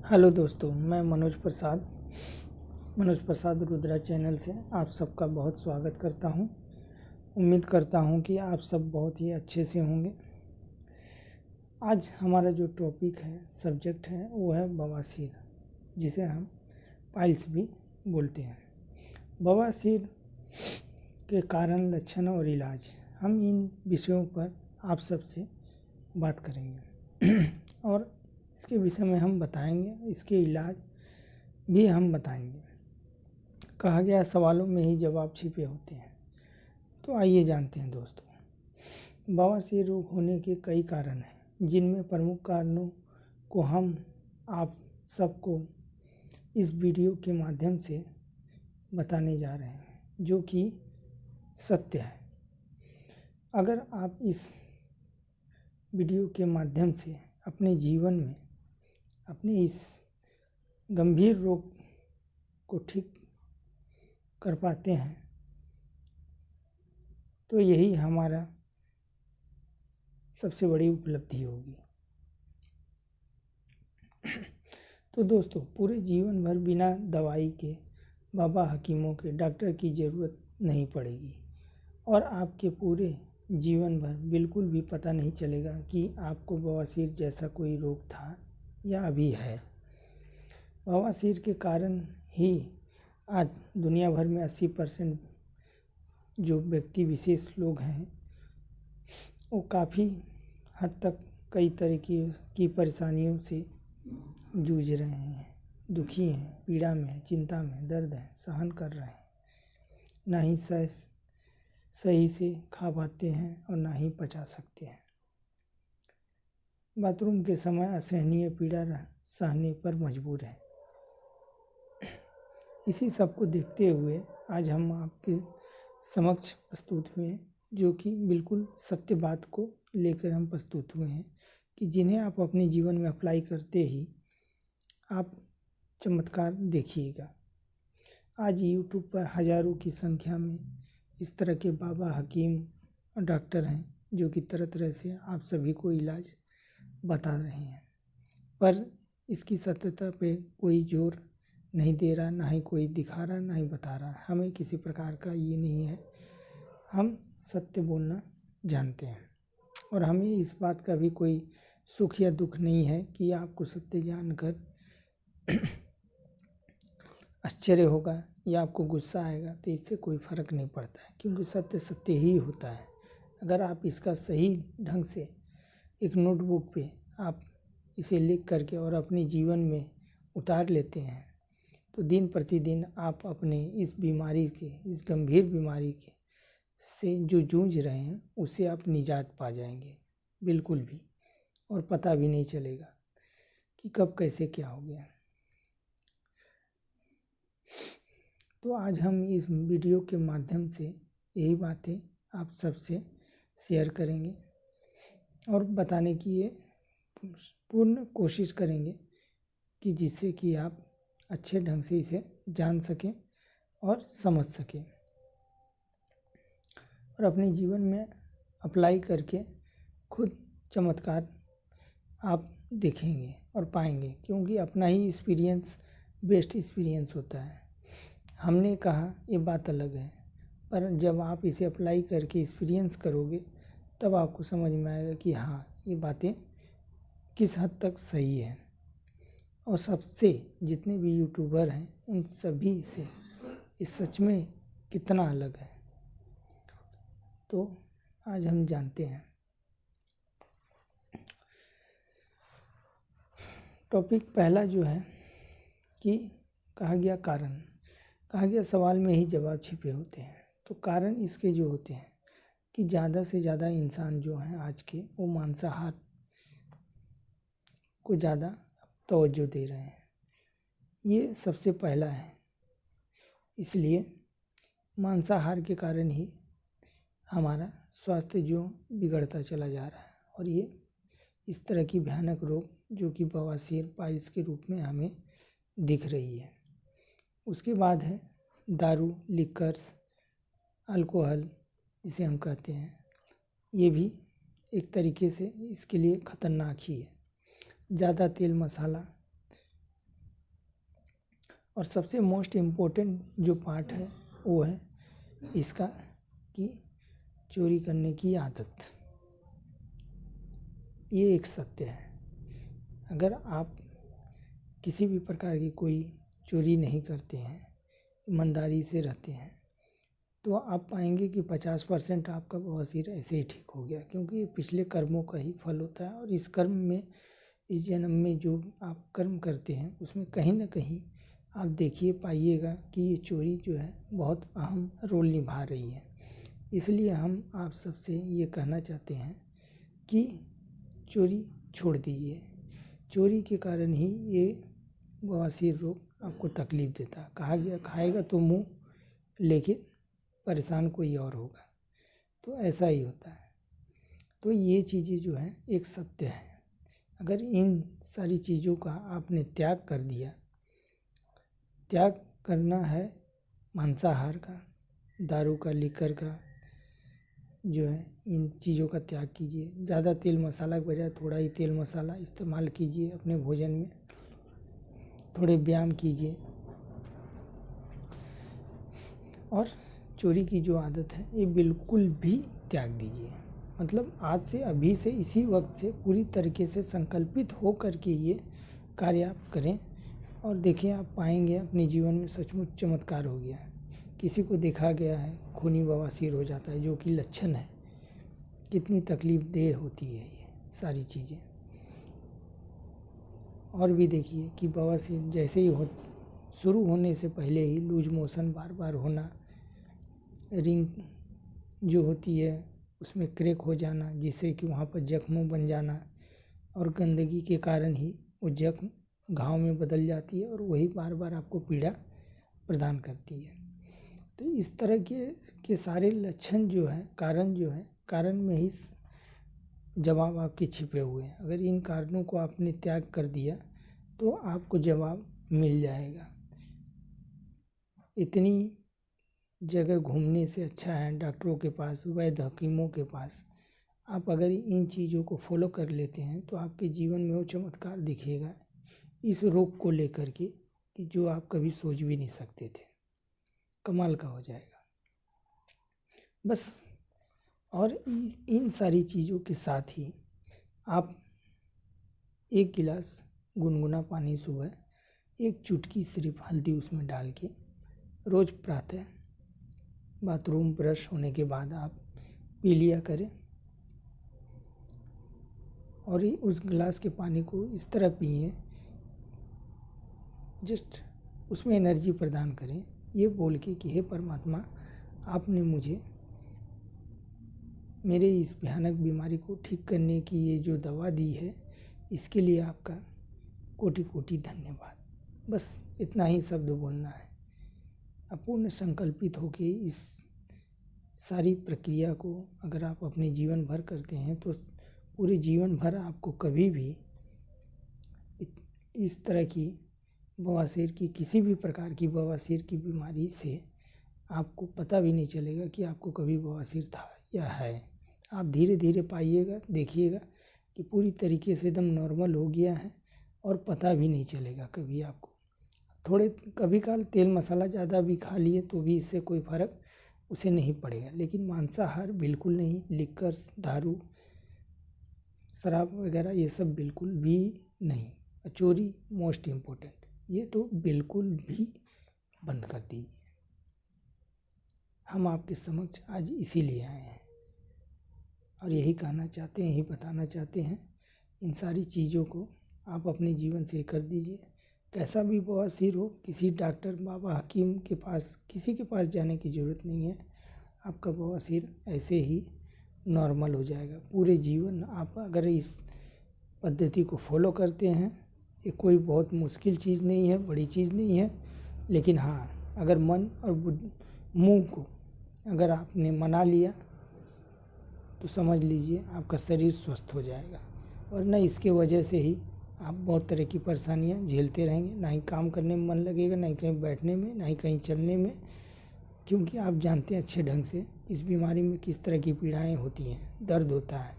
Hello दोस्तों, मैं मनोज प्रसाद Rudra channel से आप सबका बहुत स्वागत करता हूं। उम्मीद करता हूं कि आप सब बहुत ही अच्छे से होंगे। आज हमारा जो टॉपिक है, सब्जेक्ट है, वो है बवासीर, जिसे हम पाइल्स भी बोलते हैं। बवासीर के कारण, लक्षण और इलाज, हम इन विषयों पर आप सबसे बात करेंगे और इसके विषय में हम बताएंगे, इसके इलाज भी हम बताएंगे। कहा गया सवालों में ही जवाब छिपे होते हैं। तो आइए जानते हैं दोस्तों। बवासीर रोग होने के कई कारण हैं, जिनमें प्रमुख कारणों को हम आप सबको इस वीडियो के माध्यम से बताने जा रहे हैं, जो कि सत्य है। अगर आप इस वीडियो के माध्यम से अपने जीवन में अपने इस गंभीर रोग को ठीक कर पाते हैं, तो यही हमारा सबसे बड़ी उपलब्धि होगी। तो दोस्तों, पूरे जीवन भर बिना दवाई के, बाबा हकीमों के, डॉक्टर की ज़रूरत नहीं पड़ेगी और आपके पूरे जीवन भर बिल्कुल भी पता नहीं चलेगा कि आपको बवासीर जैसा कोई रोग था या अभी है। बवासीर के कारण ही आज दुनिया भर में 80% जो व्यक्ति विशेष लोग हैं, वो काफ़ी हद तक कई तरीके की परेशानियों से जूझ रहे हैं, दुखी हैं, पीड़ा में हैं, चिंता में, दर्द है, सहन कर रहे हैं। ना ही सही से खा पाते हैं और ना ही पचा सकते हैं। बाथरूम के समय असहनीय पीड़ा सहने पर मजबूर हैं। इसी सब को देखते हुए आज हम आपके समक्ष प्रस्तुत हुए हैं, जो कि बिल्कुल सत्य बात को लेकर हम प्रस्तुत हुए हैं, कि जिन्हें आप अपने जीवन में अप्लाई करते ही आप चमत्कार देखिएगा। आज यूट्यूब पर हज़ारों की संख्या में इस तरह के बाबा हकीम और डॉक्टर हैं, जो कि तरह तरह से आप सभी को इलाज बता रहे हैं, पर इसकी सत्यता पे कोई जोर नहीं दे रहा, ना ही कोई दिखा रहा, ना ही बता रहा। हमें किसी प्रकार का ये नहीं है, हम सत्य बोलना जानते हैं और हमें इस बात का भी कोई सुख या दुख नहीं है कि आपको सत्य जानकर आश्चर्य होगा या आपको गुस्सा आएगा। तो इससे कोई फ़र्क नहीं पड़ता है, क्योंकि सत्य सत्य ही होता है। अगर आप इसका सही ढंग से एक नोटबुक पे आप इसे लिख करके और अपने जीवन में उतार लेते हैं, तो दिन प्रतिदिन आप अपने इस बीमारी के, इस गंभीर बीमारी के से जो जूझ रहे हैं, उससे आप निजात पा जाएंगे बिल्कुल भी, और पता भी नहीं चलेगा कि कब कैसे क्या हो गया। तो आज हम इस वीडियो के माध्यम से यही बातें आप सबसे शेयर करेंगे और बताने की ये पूर्ण कोशिश करेंगे, कि जिससे कि आप अच्छे ढंग से इसे जान सकें और समझ सकें और अपने जीवन में अप्लाई करके खुद चमत्कार आप देखेंगे और पाएंगे, क्योंकि अपना ही एक्सपीरियंस बेस्ट एक्सपीरियंस होता है। हमने कहा ये बात अलग है, पर जब आप इसे अप्लाई करके एक्सपीरियंस करोगे, तब आपको समझ में आएगा कि हाँ, ये बातें किस हद तक सही है। और सबसे जितने भी यूट्यूबर हैं, उन सभी से इस सच में कितना अलग है, तो आज हम जानते हैं। टॉपिक पहला जो है कि कहा गया सवाल में ही जवाब छिपे होते हैं। तो कारण इसके जो होते हैं कि ज़्यादा से ज़्यादा इंसान जो हैं आज के, वो मांसाहार को ज़्यादा तवज्जो दे रहे हैं। ये सबसे पहला है। इसलिए मांसाहार के कारण ही हमारा स्वास्थ्य जो बिगड़ता चला जा रहा है, और ये इस तरह की भयानक रोग जो कि बवासीर, पाइल्स के रूप में हमें दिख रही है। उसके बाद है दारू, लिकर्स, अल्कोहल जिसे हम कहते हैं, ये भी एक तरीके से इसके लिए ख़तरनाक ही है। ज़्यादा तेल मसाला और सबसे मोस्ट इम्पोर्टेंट जो पार्ट है वो है इसका कि चोरी करने की आदत। ये एक सत्य है। अगर आप किसी भी प्रकार की कोई चोरी नहीं करते हैं, ईमानदारी से रहते हैं, तो आप पाएंगे कि 50% आपका बवासीर ऐसे ही ठीक हो गया, क्योंकि ये पिछले कर्मों का ही फल होता है। और इस कर्म में, इस जन्म में जो आप कर्म करते हैं उसमें कहीं ना कहीं आप देखिए पाइएगा कि ये चोरी जो है बहुत अहम रोल निभा रही है। इसलिए हम आप सबसे ये कहना चाहते हैं कि चोरी छोड़ दीजिए। चोरी के कारण ही ये बवासीर रोग आपको तकलीफ़ देता है। कहा गया खाएगा तो मुँह, लेकिन परेशान कोई और होगा। तो ऐसा ही होता है। तो ये चीज़ें जो हैं एक सत्य है। अगर इन सारी चीज़ों का आपने त्याग कर दिया, त्याग करना है मांसाहार का, दारू का, लिकर का, जो है इन चीज़ों का त्याग कीजिए। ज़्यादा तेल मसाला के बजाय थोड़ा ही तेल मसाला इस्तेमाल कीजिए अपने भोजन में। थोड़े व्यायाम कीजिए और चोरी की जो आदत है ये बिल्कुल भी त्याग दीजिए। मतलब आज से, अभी से, इसी वक्त से पूरी तरीके से संकल्पित हो करके ये कार्य आप करें और देखिए आप पाएंगे अपने जीवन में सचमुच चमत्कार हो गया है। किसी को देखा गया है खूनी बवासीर हो जाता है, जो कि लक्षण है। कितनी तकलीफ देह होती है ये सारी चीज़ें। और भी देखिए कि बवासीर जैसे ही शुरू होने से पहले ही लूज मोशन बार बार होना, रिंग जो होती है उसमें क्रैक हो जाना, जिससे कि वहाँ पर जख्म बन जाना, और गंदगी के कारण ही वो जख्म घाव में बदल जाती है और वही बार बार आपको पीड़ा प्रदान करती है। तो इस तरह के सारे लक्षण जो है, कारण जो है, कारण में ही जवाब आपके छिपे हुए हैं। अगर इन कारणों को आपने त्याग कर दिया तो आपको जवाब मिल जाएगा। इतनी जगह घूमने से अच्छा है डॉक्टरों के पास, वैद्य हकीमों के पास। आप अगर इन चीज़ों को फॉलो कर लेते हैं तो आपके जीवन में वो चमत्कार दिखेगा इस रोग को लेकर के कि जो आप कभी सोच भी नहीं सकते थे। कमाल का हो जाएगा बस। और इन सारी चीज़ों के साथ ही आप 1 गिलास गुनगुना पानी सुबह, 1 चुटकी सिर्फ हल्दी उसमें डाल के रोज़ प्रातः बाथरूम ब्रश होने के बाद आप पी लिया करें। और उस गिलास के पानी को इस तरह पिए, जस्ट उसमें एनर्जी प्रदान करें, ये बोल के कि हे परमात्मा, आपने मुझे मेरे इस भयानक बीमारी को ठीक करने की ये जो दवा दी है, इसके लिए आपका कोटि कोटि धन्यवाद। बस इतना ही शब्द बोलना है। अपूर्ण संकल्पित होके इस सारी प्रक्रिया को अगर आप अपने जीवन भर करते हैं तो पूरे जीवन भर आपको कभी भी इस तरह की बवासीर की, किसी भी प्रकार की बवासीर की बीमारी से आपको पता भी नहीं चलेगा कि आपको कभी बवासीर था या है। आप धीरे धीरे पाइएगा, देखिएगा कि पूरी तरीके से एकदम नॉर्मल हो गया है और पता भी नहीं चलेगा कभी आपको। थोड़े कभी काल तेल मसाला ज़्यादा भी खा लिए तो भी इससे कोई फ़र्क उसे नहीं पड़ेगा, लेकिन मांसाहार बिल्कुल नहीं, लिकर, दारू, शराब वगैरह ये सब बिल्कुल भी नहीं। चोरी मोस्ट इम्पोर्टेंट, ये तो बिल्कुल भी बंद कर दीजिए। हम आपके समक्ष आज इसीलिए आए हैं और यही कहना चाहते हैं, यही बताना चाहते हैं। इन सारी चीज़ों को आप अपने जीवन से कर दीजिए। कैसा भी बवासीर हो, किसी डॉक्टर, बाबा, हकीम के पास, किसी के पास जाने की ज़रूरत नहीं है। आपका बवासीर ऐसे ही नॉर्मल हो जाएगा। पूरे जीवन आप अगर इस पद्धति को फॉलो करते हैं, ये कोई बहुत मुश्किल चीज़ नहीं है, बड़ी चीज़ नहीं है। लेकिन हाँ, अगर मन और मुंह को अगर आपने मना लिया तो समझ लीजिए आपका शरीर स्वस्थ हो जाएगा। वरना इसके वजह से ही आप बहुत तरह की परेशानियां झेलते रहेंगे। ना ही काम करने में मन लगेगा, ना ही कहीं बैठने में, ना ही कहीं चलने में, क्योंकि आप जानते हैं अच्छे ढंग से इस बीमारी में किस तरह की पीड़ाएं होती हैं। दर्द होता है,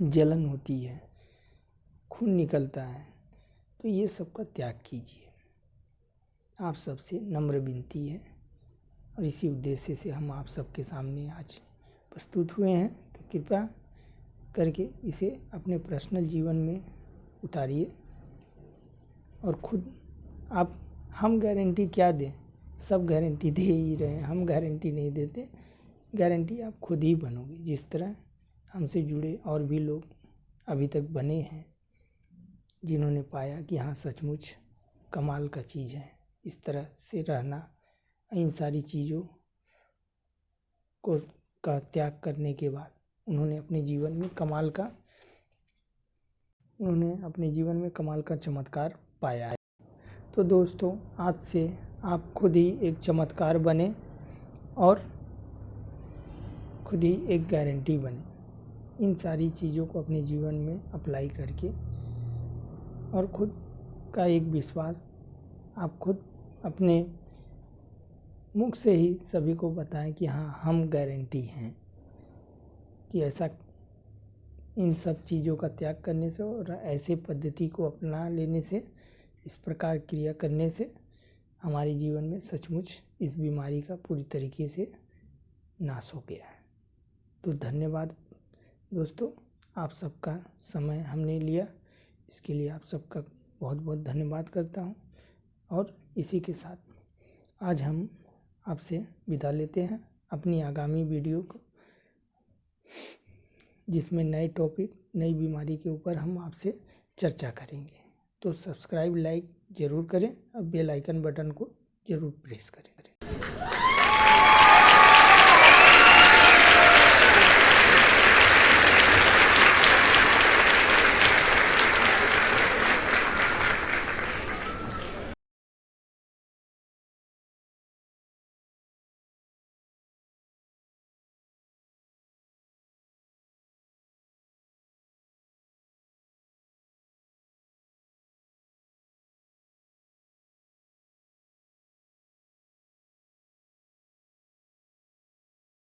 जलन होती है, खून निकलता है। तो ये सब का त्याग कीजिए। आप सबसे नम्र विनती है और इसी उद्देश्य से हम आप सबके सामने आज प्रस्तुत हुए हैं। तो कृपया करके इसे अपने पर्सनल जीवन में उतारिए और खुद आप, हम गारंटी क्या दें, सब गारंटी दे ही रहे हैं, हम गारंटी नहीं देते। गारंटी आप खुद ही बनोगे। जिस तरह हमसे जुड़े और भी लोग अभी तक बने हैं, जिन्होंने पाया कि हाँ सचमुच कमाल का चीज़ है, इस तरह से रहना, इन सारी चीज़ों को का त्याग करने के बाद उन्होंने अपने जीवन में कमाल का चमत्कार पाया है। तो दोस्तों, आज से आप खुद ही एक चमत्कार बने और खुद ही एक गारंटी बने। इन सारी चीज़ों को अपने जीवन में अप्लाई करके और खुद का एक विश्वास आप खुद अपने मुख से ही सभी को बताएं कि हाँ हम गारंटी हैं, कि ऐसा इन सब चीज़ों का त्याग करने से और ऐसे पद्धति को अपना लेने से, इस प्रकार क्रिया करने से हमारे जीवन में सचमुच इस बीमारी का पूरी तरीके से नाश हो गया है। तो धन्यवाद दोस्तों, आप सबका समय हमने लिया, इसके लिए आप सबका बहुत बहुत धन्यवाद करता हूँ। और इसी के साथ आज हम आपसे विदा लेते हैं अपनी आगामी वीडियो को, जिसमें नए टॉपिक, नई बीमारी के ऊपर हम आपसे चर्चा करेंगे। तो सब्सक्राइब, लाइक ज़रूर करें और बेल आइकन बटन को ज़रूर प्रेस करें।